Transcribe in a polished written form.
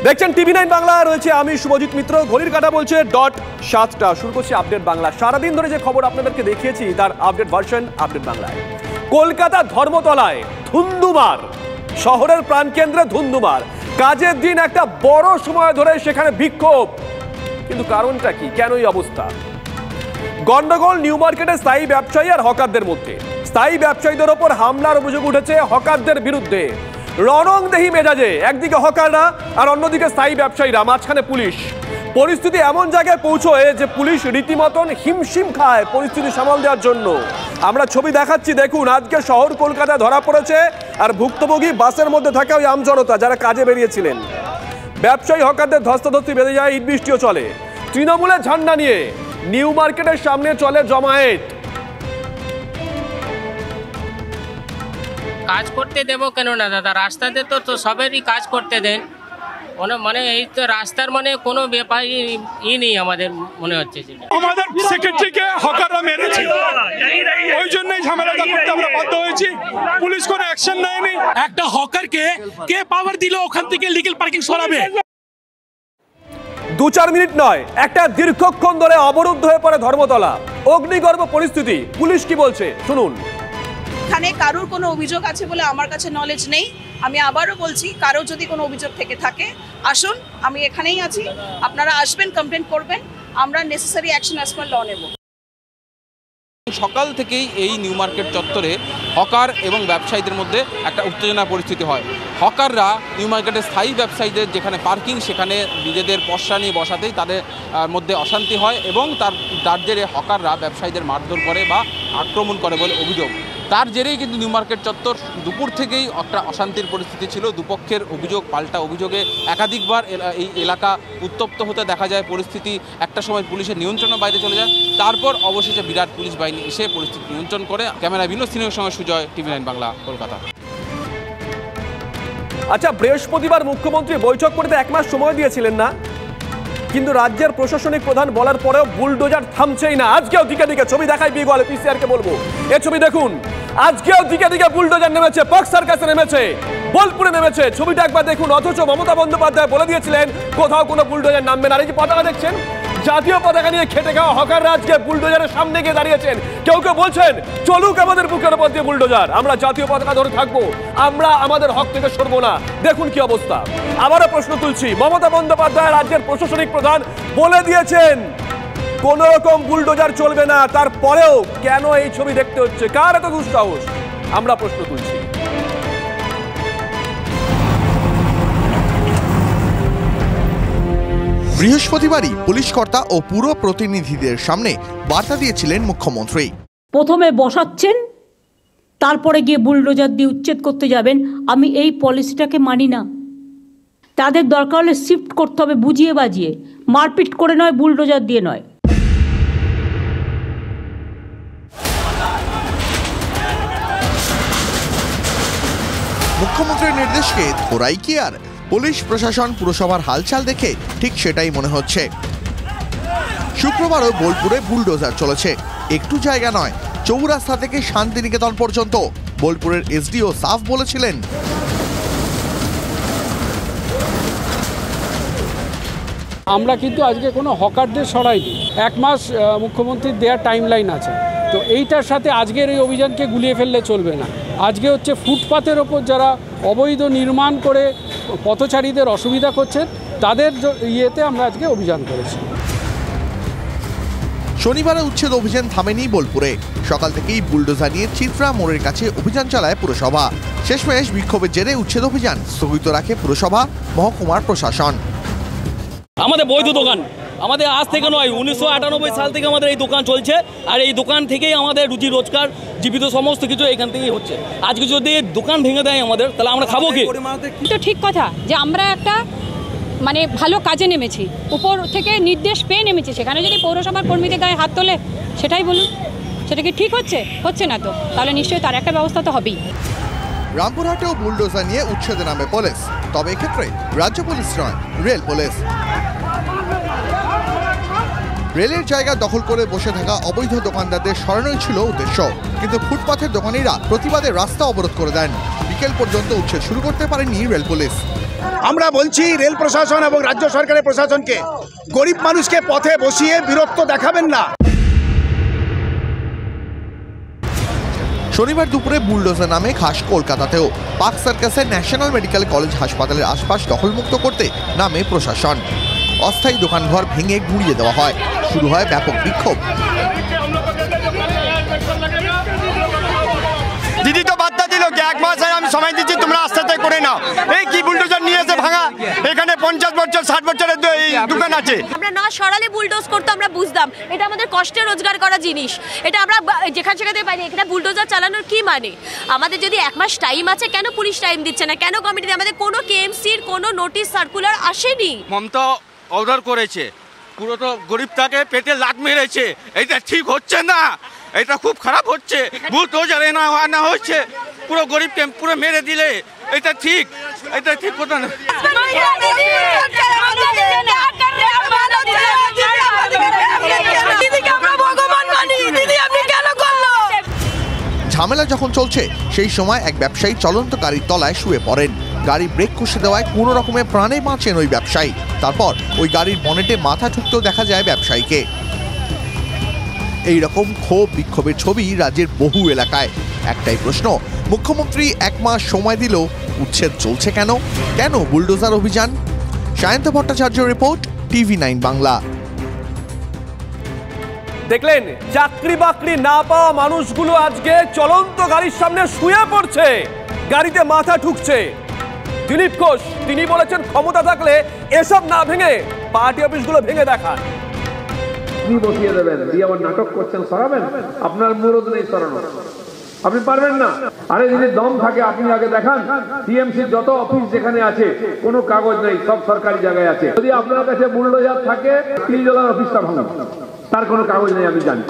দেখছেন টিভি9 বাংলা, রয়েছে আমি শুভজিৎ মিত্র। ঘড়ির কাঁটা বলছে 7টা। শুরু করছি আপডেট বাংলা। সারাদিন ধরে যে খবর আপনাদেরকে দেখিয়েছি তার আপডেট ভার্সন আপডেট বাংলায়। কলকাতা ধর্মতলায় ধুন্ধুমার, শহরের প্রাণকেন্দ্রে ধুন্ধুমার। কাজের দিন একটা বড় সময় ধরে সেখানে বিক্ষোভ, কিন্তু কারণটা কি, কেন এই অবস্থা? গন্ডগোল নিউ মার্কেটে স্থায়ী ব্যবসায়ী আর হকারদের মধ্যে। স্থায়ী ব্যবসায়ীদের ওপর হামলার অভিযোগ উঠেছে হকারদের বিরুদ্ধে। রণংদেহী মেজাজে একদিকে হকাররা আর অন্যদিকে স্থায়ী ব্যবসায়ীরা, মাঝখানে পুলিশ। পরিস্থিতি এমন জায়গায় পৌঁছয় যে পুলিশ রীতিমতন হিমশিম খায় পরিস্থিতি সামাল দেওয়ার জন্য। আমরা ছবি দেখাচ্ছি, দেখুন। আজকে শহর কলকাতায় ধরা পড়েছে আর ভুক্তভোগী বাসের মধ্যে থাকা ওই আমজনতা যারা কাজে বেরিয়েছিলেন। ব্যবসায়ী হকারদের ধস্তাধস্তি বেঁধে যায়, ইট বৃষ্টিও চলে। তৃণমূলের ঝান্ডা নিয়ে নিউ মার্কেটের সামনে চলে জমায়েত। কাজ করতে দেব কেন না দাদা, রাস্তাতে তো সবেরই কাজ করতে দেন। মানে এই তো রাস্তার মানে কোনো ব্যাপারই নেই আমাদের মনে হচ্ছে। আমাদের সেক্রেটারিকে হকাররা মেরেছে, ওই জন্যই ঝামেলাটা করতে আমরা বাধ্য হয়েছি। পুলিশ কোনো অ্যাকশন নেয়নি। একটা হকারকে কে পাওয়ার দিল ওখান থেকে লিগ্যাল পার্কিং সরাবে? 2-4 মিনিট নয়, একটা দীর্ঘক্ষণ ধরে অবরুদ্ধ হয়ে পড়ে ধর্মতলা। অগ্নিগর্ভ পরিস্থিতি। পুলিশ কি বলছে শুনুন। এখানে কারোর কোনো অভিযোগ আছে বলে আমার কাছে নলেজ নেই। আমি আবারও বলছি, কারো যদি কোনো অভিযোগ থেকে থাকে আসুন, আমি এখানেই আছি। আপনারা আসবেন, কমপ্লেন করবেন, আমরা নেসেসারি অ্যাকশন অ্যাজ পার ল নেব। সকাল থেকেই এই নিউ মার্কেট চত্বরে হকার এবং ব্যবসায়ীদের মধ্যে একটা উত্তেজনা পরিস্থিতি হয়। হকাররা নিউ মার্কেটের স্থায়ী ব্যবসায়ীদের যেখানে পার্কিং সেখানে নিজেদের পসরা নিয়ে বসাতেই তাদের মধ্যে অশান্তি হয় এবং তার জেরে হকাররা ব্যবসায়ীদের মারধর করে বা আক্রমণ করে বলে অভিযোগ। তার জেরেই কিন্তু নিউ মার্কেট চত্বর দুপুর থেকেই একটা অশান্তির পরিস্থিতি ছিল। দুপক্ষের অভিযোগ পাল্টা অভিযোগে একাধিকবার এই এলাকা উত্তপ্ত হতে দেখা যায়। পরিস্থিতি একটা সময় পুলিশের নিয়ন্ত্রণের বাইরে চলে যায়। তারপর অবশেষে বিরাট পুলিশ বাহিনী এসে পরিস্থিতি নিয়ন্ত্রণ করে। ক্যামেরা বিনোদ সিংহের সঙ্গে সুজয়, টিভি9 বাংলা, কলকাতা। আচ্ছা, বৃহস্পতিবার মুখ্যমন্ত্রী বৈঠক করতে 1 মাস সময় দিয়েছিলেন না, কিন্তু রাজ্যের প্রশাসনিক প্রধান বলার পরেও বুলডোজার থামছেই না। আজকেও দিকে দিকে ছবি দেখাই, বিগলে পিসিআর কে বলবো এই ছবি দেখুন। আজকেও দিকে দিকে বুলডোজার নেমেছে, পার্ক সার্কাসে নেমেছে, বোলপুরে নেমেছে। ছবিটা একবার দেখুন। অথচ মমতা বন্দ্যোপাধ্যায় বলে দিয়েছিলেন কোথাও কোনো বুলডোজার নামবে না। আর এই যে পতাকা দেখছেন, জাতীয় পতাকা নিয়ে খেটে খাওয়া হকাররা আজকে বুলডোজারের সামনে গিয়ে দাঁড়িয়েছেন। কেউ কেউ বলছেন চলুক আমাদের বুকের উপর দিয়ে বুলডোজার, আমরা জাতীয় পতাকা ধরে থাকবো, আমরা আমাদের হক থেকে সরবো না। দেখুন কি অবস্থা। আবারও প্রশ্ন তুলছি, মমতা বন্দ্যোপাধ্যায় রাজ্যের প্রশাসনিক প্রধান বলে দিয়েছেন কোন রকম বুলডোজার চলবে না, তারপরেও কেন এই ছবি দেখতে হচ্ছে? কার এত দুঃসাহস? আমরা প্রশ্ন তুলছি। বৃহস্পতিবারই পুলিশ কর্তা ও পুরো প্রতিনিধিদের সামনে বার্তা দিয়েছিলেন মুখ্যমন্ত্রী। প্রথমে বসাচ্ছেন, তারপরে গিয়ে বুলডোজার দিয়ে উচ্ছেদ করতে যাবেন। আমি এই পলিসিটাকে মানি না। তাদের দরকার হলে শিফট করতে হবে বুঝিয়ে বাজিয়ে, মারপিট করে নয়, বুলডোজার দিয়ে নয়। মুখ্যমন্ত্রীর নির্দেশকে ধরাই কি আর? পুলিশ প্রশাসন পুরসভার হালচাল দেখে ঠিক সেটাই মনে হচ্ছে। শুক্রবারও বোলপুরে বুলডোজার চলেছে। একটু জায়গা নয়, চৌরাস্তা থেকে শান্তিনিকেতন পর্যন্ত। বোলপুরের এসডিও সাফ বলেছিলেন, আমরা কিন্তু আজকে কোনো হকারদের সরাইনি। 1 মাস মুখ্যমন্ত্রীর দেওয়ার টাইম লাইন আছে, তো এইটার সাথে আজকের এই অভিযানকে গুলিয়ে ফেললে চলবে না। আজকে হচ্ছে ফুটপাতের ওপর যারা অবৈধ নির্মাণ করে পথচারীদের অসুবিধা করছেন তাদের ইয়েতে আমরা আজকে অভিযান করেছি। শনিবারে উচ্ছেদ অভিযান থামেনি বোলপুরে। সকাল থেকেই বুলডোজার নিয়ে চিত্রা মোড়ের কাছে অভিযান চালায় পুরসভা। শেষমেশ বিক্ষোভের জেরে উচ্ছেদ অভিযান স্থগিত রাখে পুরসভা, মহকুমার প্রশাসন। আমাদের বৈধ দোকান, আমাদের আজ থেকে নয়, 1998 সাল থেকে আমাদের এই দোকান চলছে। আর এই দোকান থেকেই আমাদের রুজি রোজগার, জীবিত সমস্ত কিছু এখান থেকেই হচ্ছে। আজকে যদি দোকান ভেঙে দেয় আমাদের, তাহলে আমরা খাবো কি? তো ঠিক কথা যে আমরা একটা মানে ভালো কাজে নেমেছি, উপর থেকে নির্দেশ পেয়ে নেমেছি। সেখানে যদি পৌরসভার কর্মীদের গায়ে হাত তোলে, সেটাই বলুন, সেটা কি ঠিক হচ্ছে? হচ্ছে না তো, তাহলে নিশ্চয়ই তার একটা ব্যবস্থা তো হবেই। রামপুরহাটেও বুলডোজার নিয়ে উচ্ছেদে নামে পুলিশ, তবে এক্ষেত্রে রাজ্য পুলিশ নয়, রেল পুলিশ। রেলের জায়গা দখল করে বসে থাকা অবৈধ দোকানদারদের সরানোই ছিল উদ্দেশ্য, কিন্তু ফুটপাথের দোকানিরা প্রতিবাদে রাস্তা অবরোধ করে দেন। বিকেল পর্যন্ত উচ্ছেদ শুরু করতে পারেনি রেল পুলিশ। আমরা বলছি রেল প্রশাসন এবং রাজ্য সরকারের প্রশাসনকে গরিব মানুষকে পথে বসিয়ে বীরত্ব দেখাবেন না। শনিবার দুপুরে বুলডোজার নামে খাস কলকাতাতেও পার্ক সার্কাসের ন্যাশনাল মেডিকেল কলেজ হাসপাতালের আশপাশ দখলমুক্ত করতে নামে প্রশাসন। অস্থায়ী দোকানঘর ভেঙে গুঁড়িয়ে দেওয়া হয়, শুরু হয় ব্যাপক বিক্ষোভ। দিদি তো বার্তা দিল যে 1 মাস আমি সময় দিচ্ছি, তোমরা আস্তে আস্তে করে নাও। এই কি বুলডোজার নিয়ে এসে ভাঙা, এখানে 50 বছর 60 বছরের দোকান আছে। আমরা না সরালে বুলডোজ করতে আমরা বুঝতাম এটা আমাদের কষ্টে রোজগার করা জিনিস, এটা আমরা যেখানে সেখানে পাইনি। এখানে বুলডোজার চালানোর কি মানে? আমাদের যদি 1 মাস টাইম আছে, কেন পুলিশ টাইম দিচ্ছে না? কেন কমিটি? আমাদের কোনো কেএমসির কোনো নোটিশ সার্কুলার আসেনি। মমতা অর্ডার করেছে, পুরো তো গরিবটাকে পেটে লাত মেরেছে। এটা ঠিক হচ্ছে না, এটা খুব খারাপ হচ্ছে। বুলডোজার না হচ্ছে, পুরো গরিবকে পুরো মেরে দিলে এটা ঠিক কথা না। ঝামেলা যখন চলছে সেই সময় এক ব্যবসায়ী চলন্ত গাড়ির তলায় শুয়ে পড়েন। গাড়ি ব্রেক কষে দেওয়ায় কোনো রকমে প্রাণে বাঁচেন ওই ব্যবসায়ী। তারপর ওই গাড়ির বনেটে মাথা ঠুকতেও দেখা যায় ব্যবসায়ীকে। এইরকম ক্ষোভ বিক্ষোভের ছবি রাজ্যের বহু এলাকায়। একটাই প্রশ্ন, মুখ্যমন্ত্রী 1 মাস সময় দিল, উচ্ছেদ চলছে কেন? কেন বুলডোজার অভিযান? Sayanta Bhattacharya report, TV9 Bangla. দেখলেন, চাকরি বাকরি না পাওয়া মানুষগুলো আজকে চলন্ত গাড়ির সামনে শুয়ে পড়ছে, গাড়িতে মাথা ঠুকছে। দিলীপ ঘোষ তিনি বলেছেন ক্ষমতা থাকলে এসব না ভেঙে পার্টি অফিসগুলো ভেঙে দেখান। আপনি বসিয়ে দেবেন, দিয়ে আবার নাটক করছেন, সরাবেন? আপনার মুরদ নেই সরানো, আপনি পারবেন না। আরে যদি দম থাকে আপনি আগে দেখান। টিএমসির যত অফিস যেখানে আছে কোনো কাগজ নেই, সব সরকারি জায়গায় আছে। যদি আপনার কাছে বুলডোজার থাকে, তিলজলার অফিসটা ভাঙুন, তার কোনো কাগজ নেই আমি জানি।